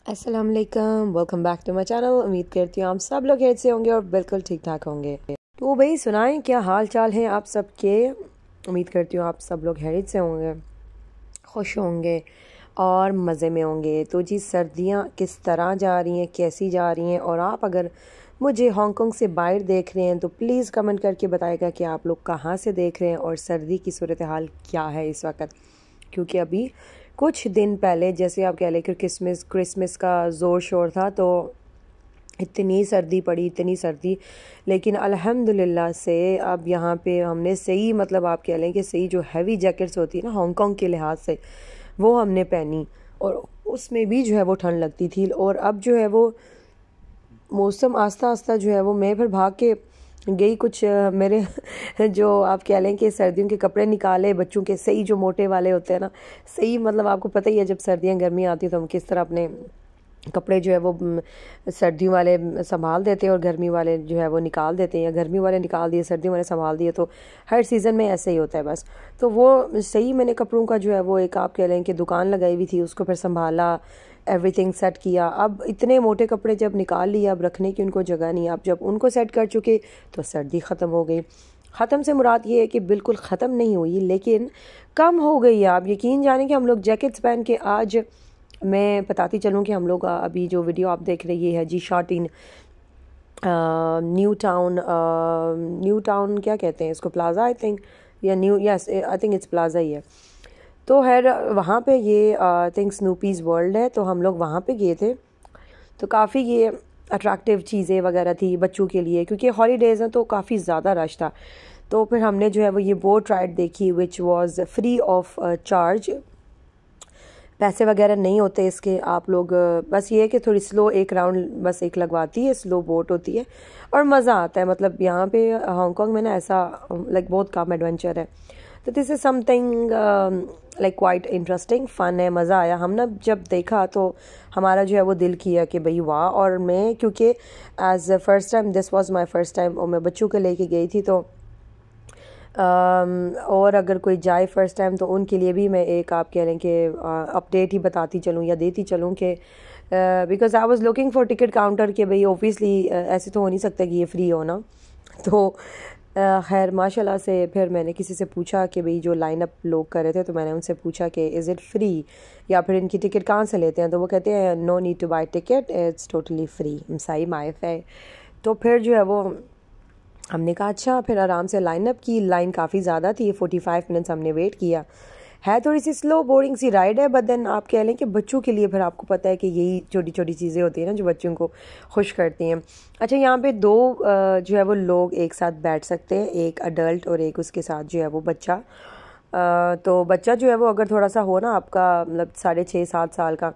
अस्सलाम वालेकुम, welcome back to my channel. उम्मीद करती हूँ आप सब लोग खैरियत से होंगे और बिल्कुल ठीक ठाक होंगे। तो भाई सुनाएं, क्या हाल चाल है आप सबके। उम्मीद करती हूँ आप सब लोग खैरियत से होंगे, खुश होंगे और मज़े में होंगे। तो जी, सर्दियाँ किस तरह जा रही हैं, कैसी जा रही हैं, और आप अगर मुझे हांगकांग से बाहर देख रहे हैं तो प्लीज़ कमेंट करके बताएगा कि आप लोग कहाँ से देख रहे हैं और सर्दी की सूरत हाल क्या है इस वक्त। क्योंकि अभी कुछ दिन पहले जैसे आप कह लें कि क्रिसमस का ज़ोर शोर था, तो इतनी सर्दी पड़ी, इतनी सर्दी। लेकिन अल्हम्दुलिल्लाह से अब यहाँ पे हमने सही, मतलब आप कह लें कि सही जो हैवी जैकेट्स होती है ना हांगकांग के लिहाज से, वो हमने पहनी और उसमें भी जो है वो ठंड लगती थी। और अब जो है वो मौसम आस्ता आस्ता जो है वो, मैं फिर भाग के गई कुछ मेरे जो आप कह लें कि सर्दियों के कपड़े निकाले बच्चों के, सही जो मोटे वाले होते हैं ना, सही मतलब आपको पता ही है जब सर्दियाँ गर्मियाँ आती हैं तो हम किस तरह अपने कपड़े जो है वो सर्दियों वाले संभाल देते हैं और गर्मी वाले जो है वो निकाल देते हैं, या गर्मी वाले निकाल दिए सर्दियों वाले संभाल दिए। तो हर सीज़न में ऐसे ही होता है बस। तो वो सही मैंने कपड़ों का जो है वो एक आप कह लें कि दुकान लगाई हुई थी, उसको फिर संभाला, एवरीथिंग सेट किया। अब इतने मोटे कपड़े जब निकाल लिए, अब रखने की उनको जगह नहीं। अब जब उनको सेट कर चुके तो सर्दी ख़त्म हो गई। ख़त्म से मुराद ये है कि बिल्कुल ख़त्म नहीं हुई, लेकिन कम हो गई है। आप यकीन जाने कि हम लोग जैकेट्स पहन के, आज मैं बताती चलूँ कि हम लोग अभी जो वीडियो आप देख रहे हैं जी शॉर्टिन न्यू टाउन क्या कहते हैं इसको, प्लाज़ा आई थिंक, या new, yes I think it's plaza ही है। तो खैर वहाँ पे ये आई थिंक स्नूपीज़ वर्ल्ड है, तो हम लोग वहाँ पे गए थे। तो काफ़ी ये अट्रैक्टिव चीज़ें वगैरह थी बच्चों के लिए, क्योंकि हॉलीडेज़ हैं तो काफ़ी ज़्यादा रश था। तो फिर हमने जो है वो ये बोट राइड देखी, which was free of charge. पैसे वगैरह नहीं होते इसके। आप लोग बस ये है कि थोड़ी स्लो एक राउंड बस एक लगवाती है, स्लो बोट होती है और मज़ा आता है। मतलब यहाँ पे हांगकांग में ना ऐसा लाइक बहुत कम एडवेंचर है। तो this is something like quite interesting, fun है, मज़ा आया। हम ना जब देखा तो हमारा जो है वो दिल किया कि भाई वाह। और मैं क्योंकि as first time, this was my first time, और मैं बच्चों को लेके गई थी, तो और अगर कोई जाए फर्स्ट टाइम तो उनके लिए भी मैं एक आप कह लें कि अपडेट ही बताती चलूँ या देती चलूँ कि because I was looking for ticket counter के भाई ऑब्वियसली ऐसे तो हो नहीं सकता कि ये फ्री हो ना। तो खैर माशाल्लाह से फिर मैंने किसी से पूछा कि भाई जो लाइन अप लोग कर रहे थे, तो मैंने उनसे पूछा कि इज़ इट फ्री या फिर इनकी टिकट कहाँ से लेते हैं। तो वो कहते हैं no need to buy ticket, it's totally free. सही माइफ है। तो फिर जो है वो हमने कहा अच्छा, फिर आराम से लाइन अप की। लाइन काफ़ी ज़्यादा थी, 45 मिनट्स हमने वेट किया। है थोड़ी सी स्लो बोरिंग सी राइड है, बट देन आप कह लें कि बच्चों के लिए फिर आपको पता है कि यही छोटी छोटी चीज़ें होती हैं ना जो बच्चों को खुश करती हैं। अच्छा, यहाँ पे दो जो है वो लोग एक साथ बैठ सकते हैं, एक अडल्ट और एक उसके साथ जो है वो बच्चा। तो बच्चा जो है वो अगर थोड़ा सा हो ना आपका, मतलब 6.5-7 साल का,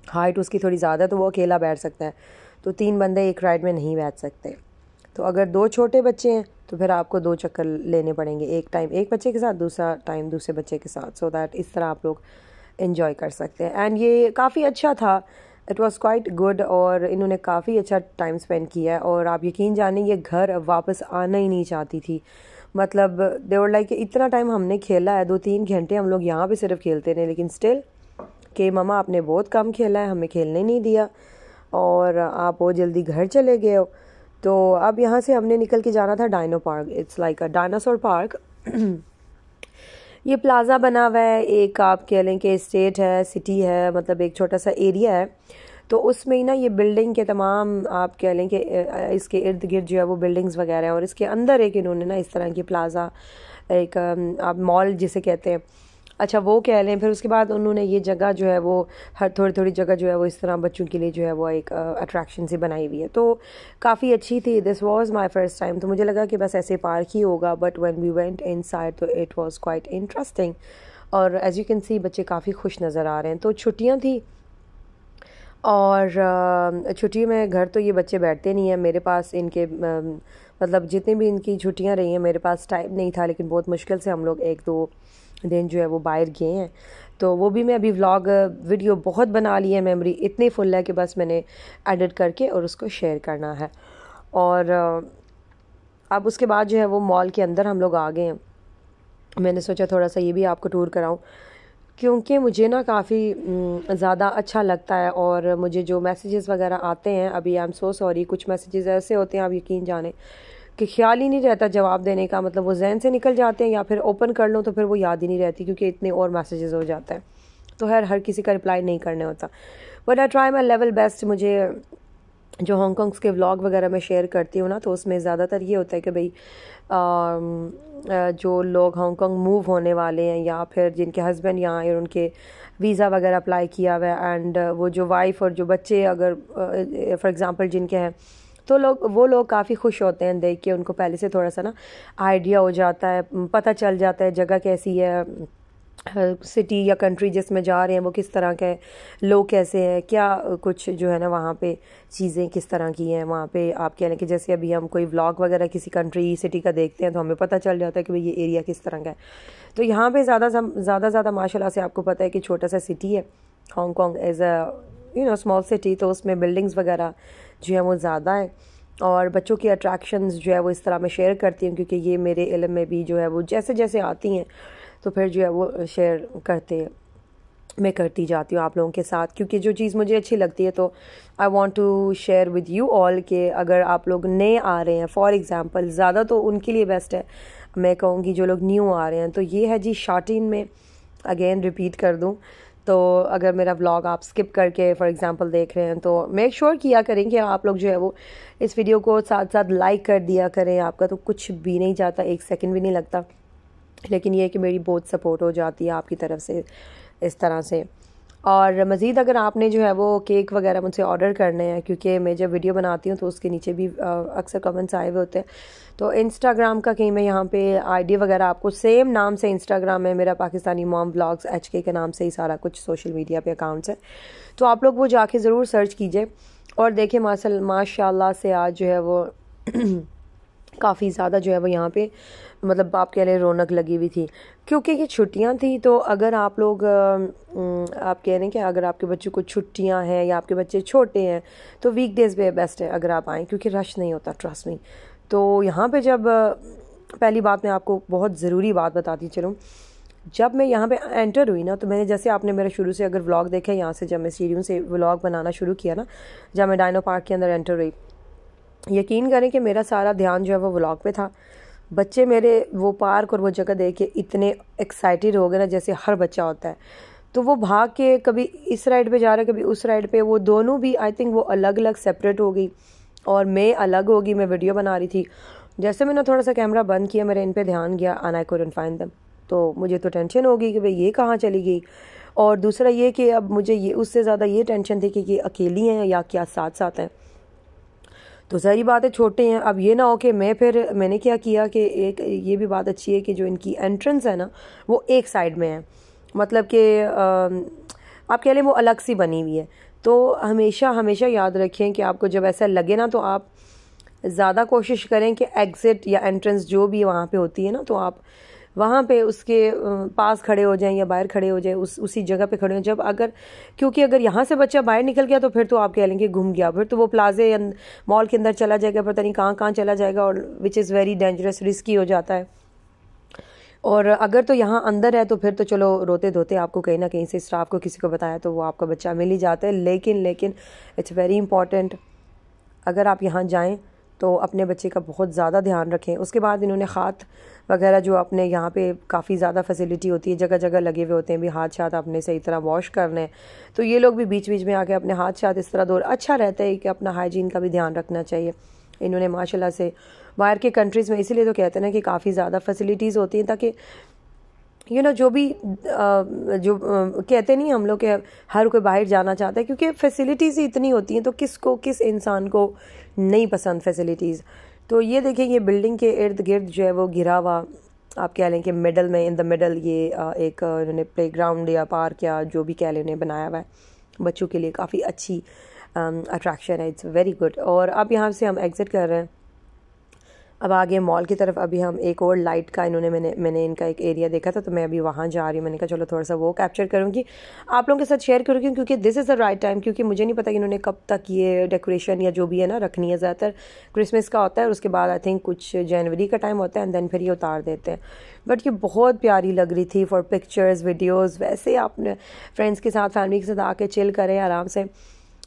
हाइट उसकी थोड़ी ज़्यादा है, तो वो अकेला बैठ सकता है। तो 3 बंदे एक राइड में नहीं बैठ सकते। तो अगर 2 छोटे बच्चे हैं तो फिर आपको 2 चक्कर लेने पड़ेंगे, एक टाइम एक बच्चे के साथ, दूसरा टाइम दूसरे बच्चे के साथ, सो दैट इस तरह आप लोग इन्जॉय कर सकते हैं। एंड ये काफ़ी अच्छा था, इट वाज क्वाइट गुड, और इन्होंने काफ़ी अच्छा टाइम स्पेंड किया है। और आप यकीन जानें ये घर वापस आना ही नहीं चाहती थी। मतलब दे वर लाइक इतना टाइम हमने खेला है, 2-3 घंटे हम लोग यहाँ पे सिर्फ खेलते रहे, लेकिन स्टिल कि ममा आपने बहुत कम खेला है, हमें खेलने नहीं दिया और आप बहुत जल्दी घर चले गए हो। तो अब यहाँ से हमने निकल के जाना था Dino park, it's like a dinosaur park. ये प्लाज़ा बना हुआ है, एक आप कह लें कि स्टेट है, सिटी है, मतलब एक छोटा सा एरिया है। तो उसमें ही ना ये बिल्डिंग के तमाम आप कह लें कि इसके इर्द गिर्द जो है वो बिल्डिंग्स वगैरह हैं, और इसके अंदर एक इन्होंने ना इस तरह की प्लाज़ा, एक आप मॉल जिसे कहते हैं, अच्छा वो कह लें। फिर उसके बाद उन्होंने ये जगह जो है वो हर थोड़ी थोड़ी जगह जो है वो इस तरह बच्चों के लिए जो है वो एक अट्रैक्शन सी बनाई हुई है, तो काफ़ी अच्छी थी। This was my first time, तो मुझे लगा कि बस ऐसे पार्क ही होगा, but when we went inside तो इट वाज क्वाइट इंटरेस्टिंग। और एज यू कैन सी बच्चे काफ़ी खुश नज़र आ रहे हैं। तो छुट्टियाँ थी और छुट्टी में घर तो ये बच्चे बैठते नहीं हैं मेरे पास। इनके मतलब जितनी भी इनकी छुट्टियां रही हैं मेरे पास टाइम नहीं था, लेकिन बहुत मुश्किल से हम लोग 1-2 दिन जो है वो बाहर गए हैं। तो वो भी मैं अभी व्लॉग वीडियो बहुत बना ली है, मेमोरी इतनी फुल है कि बस मैंने एडिट करके और उसको शेयर करना है। और अब उसके बाद जो है वो मॉल के अंदर हम लोग आ गए हैं। मैंने सोचा थोड़ा सा ये भी आपको टूर कराऊं। क्योंकि मुझे ना काफ़ी ज़्यादा अच्छा लगता है, और मुझे जो मैसेजेस वगैरह आते हैं, अभी आई एम सो सॉरी, कुछ मैसेजेस ऐसे होते हैं आप यकीन जाने कि ख्याल ही नहीं रहता जवाब देने का, मतलब वो जहन से निकल जाते हैं, या फिर ओपन कर लो तो फिर वो याद ही नहीं रहती क्योंकि इतने और मैसेजेस हो जाते हैं। तो हर किसी का रिप्लाई नहीं करने होता, but I try my level best. मुझे जो हांगकॉन्ग के व्लॉग वगैरह मैं शेयर करती हूँ ना, तो उसमें ज़्यादातर ये होता है कि भाई जो लोग हांगकॉन्ग मूव होने वाले हैं, या फिर जिनके हस्बैंड यहाँ आए और उनके वीज़ा वगैरह अप्लाई किया हुआ है, एंड वो जो वाइफ और जो बच्चे अगर फॉर एग्ज़ाम्पल जिनके हैं, तो वो लोग काफ़ी खुश होते हैं देख के। उनको पहले से थोड़ा सा ना आइडिया हो जाता है, पता चल जाता है जगह कैसी है, सिटी या कंट्री जिसमें जा रहे हैं वो किस तरह के, लोग कैसे हैं, क्या कुछ जो है ना वहाँ पे चीज़ें किस तरह की हैं वहाँ पे। आप कह लें कि जैसे अभी हम कोई व्लॉग वगैरह किसी कंट्री सिटी का देखते हैं तो हमें पता चल जाता है कि भाई ये एरिया किस तरह का है। तो यहाँ पे ज़्यादा माशाल्लाह से आपको पता है कि छोटा सा सिटी है Hong Kong, as a small city, तो उसमें बिल्डिंग्स वगैरह जो है वो ज़्यादा है, और बच्चों की अट्रैक्शंस जो है वो इस तरह मैं शेयर करती हूँ क्योंकि ये मेरे इल्म में भी जो है वो जैसे जैसे आती हैं तो फिर जो है वो शेयर मैं करती जाती हूँ आप लोगों के साथ, क्योंकि जो चीज़ मुझे अच्छी लगती है तो I want to share with you all. के अगर आप लोग नए आ रहे हैं, फॉर एग्जांपल, ज़्यादा तो उनके लिए बेस्ट है, मैं कहूँगी जो लोग न्यू आ रहे हैं, तो ये है जी शाटीन में, अगेन रिपीट कर दूँ तो अगर मेरा व्लॉग आप स्किप करके फॉर एग्जांपल देख रहे हैं तो मेक श्योर किया करें कि आप लोग जो है वो इस वीडियो को साथ साथ लाइक कर दिया करें। आपका तो कुछ भी नहीं जाता, 1 सेकंड भी नहीं लगता, लेकिन ये है कि मेरी बहुत सपोर्ट हो जाती है आपकी तरफ से इस तरह से। और मज़ीद अगर आपने जो है वो केक वगैरह मुझसे ऑर्डर करने हैं, क्योंकि मैं जब वीडियो बनाती हूँ तो उसके नीचे भी अक्सर कमेंट्स आए हुए होते हैं, तो इंस्टाग्राम का कहीं मैं यहाँ पे आईडी वगैरह आपको सेम नाम से, इंस्टाग्राम है मेरा पाकिस्तानी मॉम व्लॉग्स HK के नाम से ही सारा कुछ सोशल मीडिया पे अकाउंट्स है, तो आप लोग वो जाके ज़रूर सर्च कीजिए और देखिए माशाल्लाह से आज जो है वो काफ़ी ज़्यादा जो है वो यहाँ पे मतलब आप कह रहे रौनक लगी हुई थी, क्योंकि ये छुट्टियाँ थी। तो अगर आप लोग आप कह रहे हैं कि अगर आपके बच्चों को छुट्टियाँ हैं या आपके बच्चे छोटे हैं तो वीकडेज़ पे बेस्ट है अगर आप आएँ, क्योंकि रश नहीं होता, ट्रस्ट मी। तो यहाँ पे जब पहली बात मैं आपको बहुत ज़रूरी बात बताती चलूँ, जब मैं यहाँ पे एंटर हुई ना, तो मैंने जैसे आपने मेरा शुरू से अगर व्लॉग देखा, यहाँ से जब मैं सीढ़ियों से व्लॉग बनाना शुरू किया ना, जब मैं डायनो पार्क के अंदर एंटर हुई, यकीन करें कि मेरा सारा ध्यान जो है वो व्लॉग पे था। बच्चे मेरे वो पार्क और वो जगह देख के इतने एक्साइटेड हो गए ना, जैसे हर बच्चा होता है, तो वो भाग के कभी इस राइड पे जा रहा है कभी उस राइड पे, वो दोनों भी आई थिंक वो अलग अलग सेपरेट हो गई और मैं अलग होगी, मैं वीडियो बना रही थी। जैसे मैंने थोड़ा सा कैमरा बंद किया, मेरे इन पे ध्यान गया and I couldn't find them, तो मुझे तो टेंशन हो गई कि भाई ये कहाँ चली गई। और दूसरा ये कि अब मुझे ये उससे ज़्यादा ये टेंशन थी कि ये अकेली हैं या क्या साथ साथ हैं। तो सारी बात है छोटे हैं, अब ये ना हो कि मैंने क्या किया कि एक ये भी बात अच्छी है कि जो इनकी एंट्रेंस है ना वो एक साइड में है, मतलब कि आप कह लें वो अलग सी बनी हुई है। तो हमेशा हमेशा याद रखें कि आपको जब ऐसा लगे ना तो आप ज़्यादा कोशिश करें कि एग्ज़िट या एंट्रेंस जो भी वहाँ पे होती है ना, तो आप वहाँ पे उसके पास खड़े हो जाएं या बाहर खड़े हो जाएं, उसी जगह पे खड़े हो जब अगर, क्योंकि अगर यहाँ से बच्चा बाहर निकल गया तो फिर तो आप कह लेंगे घूम गया, फिर तो वो प्लाजे या मॉल के अंदर चला जाएगा, पता नहीं कहाँ कहाँ चला जाएगा, और which is very dangerous, risky हो जाता है। और अगर तो यहाँ अंदर है तो फिर तो चलो रोते धोते आपको कहीं ना कहीं से स्टाफ को किसी को बताया तो वो आपका बच्चा मिल ही जाता है, लेकिन इट्स वेरी इंपॉर्टेंट अगर आप यहाँ जाएं तो अपने बच्चे का बहुत ज़्यादा ध्यान रखें। उसके बाद इन्होंने हाथ वगैरह जो अपने यहाँ पे काफ़ी ज़्यादा फैसिलिटी होती है, जगह जगह लगे हुए होते हैं भी हाथ शाथ अपने सही तरह वॉश करने, तो ये लोग भी बीच बीच में आके अपने हाथ शाथ इस तरह दो, अच्छा रहता है कि अपना हाइजीन का भी ध्यान रखना चाहिए। इन्होंने माशाल्लाह से बाहर के कंट्रीज़ में इसीलिए तो कहते हैं ना कि काफ़ी ज़्यादा फैसिलिटीज़ होती हैं, ताकि जो भी कहते नहीं हम लोग कि हर कोई बाहर जाना चाहता है, क्योंकि फैसिलिटीज़ ही इतनी होती हैं, तो किस इंसान को नहीं पसंद फैसिलिटीज़। तो ये देखें, ये बिल्डिंग के इर्द गिर्द जो है वो घिरा हुआ, आप कह लें कि मिडल में, इन द मिडल ये एक इन्होंने प्लेग्राउंड या पार्क या जो भी कह लें उन्हें बनाया हुआ है बच्चों के लिए, काफ़ी अच्छी अट्रैक्शन है, इट्स वेरी गुड। और अब यहाँ से हम एग्ज़िट कर रहे हैं। अब आगे मॉल की तरफ अभी हम एक और लाइट का मैंने इनका एक एरिया देखा था, तो मैं अभी वहाँ जा रही हूँ। मैंने कहा चलो थोड़ा सा वो कैप्चर करूँगी, आप लोगों के साथ शेयर करूँगी, क्योंकि this is the right time. क्योंकि मुझे नहीं पता कि इन्होंने कब तक ये डेकोरेशन या जो भी है ना रखनी है। ज़्यादातर क्रिसमस का होता है, उसके बाद आई थिंक कुछ जनवरी का टाइम होता है, एंड देन फिर ये उतार देते हैं। बट ये बहुत प्यारी लग रही थी फॉर पिक्चर्स वीडियोज़। वैसे आप फ्रेंड्स के साथ फैमिली के साथ आके चिल करें आराम से,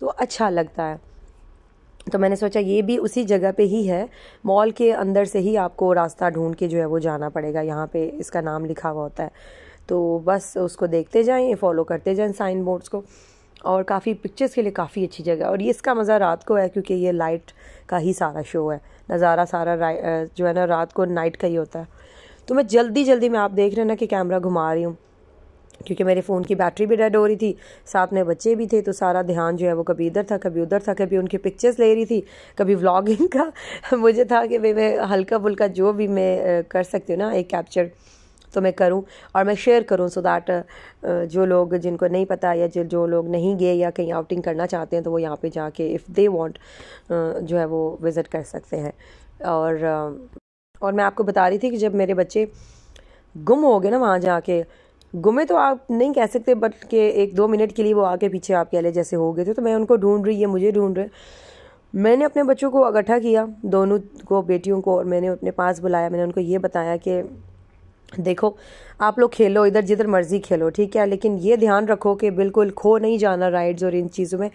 तो अच्छा लगता है। तो मैंने सोचा ये भी उसी जगह पे ही है, मॉल के अंदर से ही आपको रास्ता ढूंढ के जो है वो जाना पड़ेगा। यहाँ पे इसका नाम लिखा हुआ होता है, तो बस उसको देखते जाएं, फॉलो करते जाएं साइन बोर्ड्स को। और काफ़ी पिक्चर्स के लिए काफ़ी अच्छी जगह। और ये इसका मज़ा रात को है, क्योंकि ये लाइट का ही सारा शो है, नज़ारा सारा जो है ना रात को नाइट का ही होता है। तो मैं जल्दी में, आप देख रहे हैं ना कि कैमरा घुमा रही हूँ, क्योंकि मेरे फ़ोन की बैटरी भी डेड हो रही थी, साथ में बच्चे भी थे, तो सारा ध्यान जो है वो कभी इधर था कभी उधर था। कभी उनकी पिक्चर्स ले रही थी, कभी व्लॉगिंग का मुझे था कि भाई मैं हल्का फुल्का जो भी मैं कर सकती हूँ ना एक कैप्चर, तो मैं करूं और मैं शेयर करूं, सो दैट जो लोग जिनको नहीं पता या जो लोग नहीं गए या कहीं आउटिंग करना चाहते हैं, तो वो यहाँ पे जाके इफ़ दे वांट जो है वो विज़िट कर सकते हैं। और मैं आपको बता रही थी कि जब मेरे बच्चे गुम हो गए ना, वहाँ जाके गुमे तो आप नहीं कह सकते, बट के 1-2 मिनट के लिए वो आगे पीछे आप कह ले जैसे हो गए थे, तो मैं उनको ढूंढ रही है, मुझे ढूंढ रहे। मैंने अपने बच्चों को इकट्ठा किया, दोनों को, बेटियों को, और मैंने अपने पास बुलाया। मैंने उनको ये बताया कि देखो आप लोग खेलो इधर जिधर मर्जी खेलो, ठीक है, लेकिन ये ध्यान रखो कि बिल्कुल खो नहीं जाना राइड्स और इन चीज़ों में।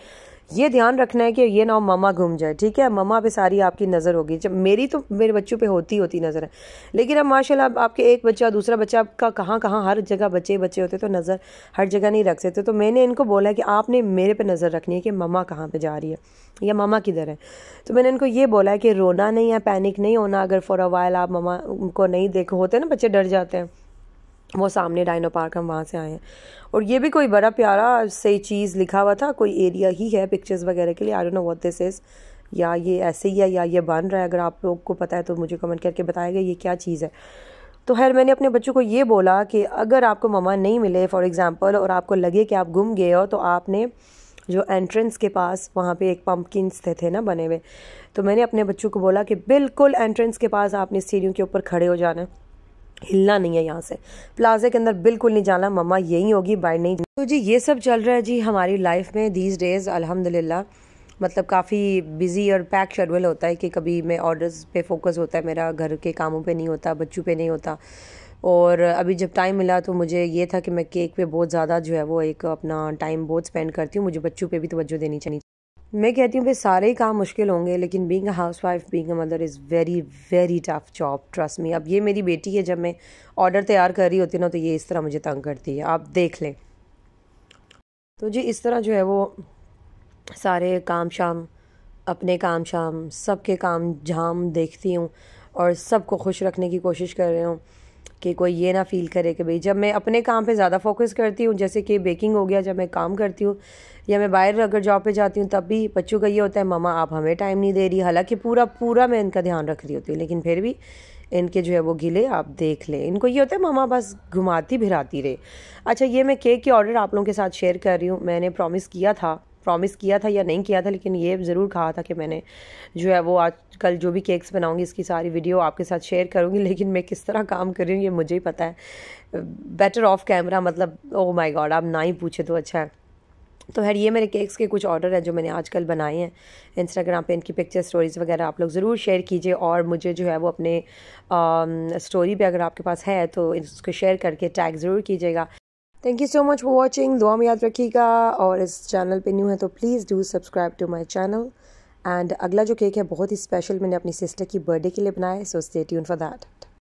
ये ध्यान रखना है कि ये ना मम्मा घूम जाए, ठीक है। मम्मा पे सारी आपकी नज़र होगी। जब मेरी तो मेरे बच्चों पे होती नज़र है, लेकिन अब माशाल्लाह आपके एक बच्चा दूसरा बच्चा का कहाँ हर जगह बच्चे होते, तो नज़र हर जगह नहीं रख सकते। तो मैंने इनको बोला कि आपने मेरे पे नज़र रखनी है कि मम्मा कहाँ पे जा रही है या मम्मा किधर है। तो मैंने इनको ये बोला है कि रोना नहीं है, पैनिक नहीं होना। अगर फॉर अ वाइल आप मम्मा को नहीं देखो, होते हैं ना बच्चे डर जाते हैं। वो सामने डायनो पार्क हम वहाँ से आए हैं, और ये भी कोई बड़ा प्यारा सही चीज़ लिखा हुआ था, कोई एरिया ही है पिक्चर्स वगैरह के लिए। I don't know what this is, या ये ऐसे ही है या ये बन रहा है। अगर आप लोग को पता है तो मुझे कमेंट करके बताएगा ये क्या चीज़ है। तो खैर मैंने अपने बच्चों को ये बोला कि अगर आपको मम्मा नहीं मिले फॉर एग्ज़ाम्पल, और आपको लगे कि आप गुम गए हो, तो आपने जो एंट्रेंस के पास वहाँ पे एक पम्पकिन्स थे ना बने हुए, तो मैंने अपने बच्चों को बोला कि बिल्कुल एंट्रेंस के पास आपने सीढ़ियों के ऊपर खड़े हो जाना, हिलना नहीं है, यहाँ से प्लाजा के अंदर बिल्कुल नहीं जाना, मम्मा यही होगी, बाहर नहीं। तो जी ये सब चल रहा है जी हमारी लाइफ में दीज डेज़, अल्हम्दुलिल्लाह। मतलब काफ़ी बिजी और पैक शेड्यूल होता है कि कभी मैं ऑर्डर्स पे फोकस होता है मेरा, घर के कामों पे नहीं होता, बच्चों पे नहीं होता। और अभी जब टाइम मिला तो मुझे ये था कि मैं केक पे बहुत ज़्यादा जो है वो एक अपना टाइम बहुत स्पेंड करती हूँ, मुझे बच्चों पे भी तवज्जो देनी चाहिए। मैं कहती हूँ भाई सारे ही काम मुश्किल होंगे, लेकिन being a house wife, being a mother is very very tough job, trust me. अब ये मेरी बेटी है, जब मैं ऑर्डर तैयार कर रही होती ना, तो ये इस तरह मुझे तंग करती है, आप देख लें। तो जी इस तरह जो है वो सारे काम शाम, अपने काम शाम, सबके काम झाम देखती हूँ, और सबको खुश रखने की कोशिश कर रही हूँ कि कोई ये ना फील करे कि भाई, जब मैं अपने काम पे ज़्यादा फोकस करती हूँ, जैसे कि बेकिंग हो गया, जब मैं काम करती हूँ या मैं बाहर अगर जॉब पे जाती हूँ, तब भी बच्चों का ये होता है मम्मा आप हमें टाइम नहीं दे रही। हालांकि पूरा मैं इनका ध्यान रख रही होती हूँ, लेकिन फिर भी इनके जो है वो गिले आप देख लें। इनको ये होता है मम्मा बस घुमाती फिराती रहे। अच्छा, ये मैं केक के ऑर्डर आप लोगों के साथ शेयर कर रही हूँ। मैंने प्रॉमिस किया था या नहीं किया था, लेकिन ये ज़रूर कहा था कि मैंने जो है वो आज कल जो भी केक्स बनाऊंगी इसकी सारी वीडियो आपके साथ शेयर करूंगी। लेकिन मैं किस तरह काम कर रही हूँ ये मुझे ही पता है, बेटर ऑफ कैमरा, मतलब ओह माय गॉड, आप ना ही पूछे तो अच्छा है। तो खैर ये मेरे केक्स के कुछ ऑर्डर है जो मैंने आजकल बनाए हैं। इंस्टाग्राम पे इनकी पिक्चर स्टोरीज़ वगैरह आप लोग ज़रूर शेयर कीजिए, और मुझे जो है वो अपने स्टोरी पे अगर आपके पास है तो इसको शेयर करके टैग ज़रूर कीजिएगा। Thank you so much for watching, दुआ में याद रखिएगा, और इस चैनल पे न्यू है तो please do subscribe to my channel. And अगला जो केक है बहुत ही स्पेशल, मैंने अपनी सिस्टर की बर्थडे के लिए बनाया है, so stay tuned for that.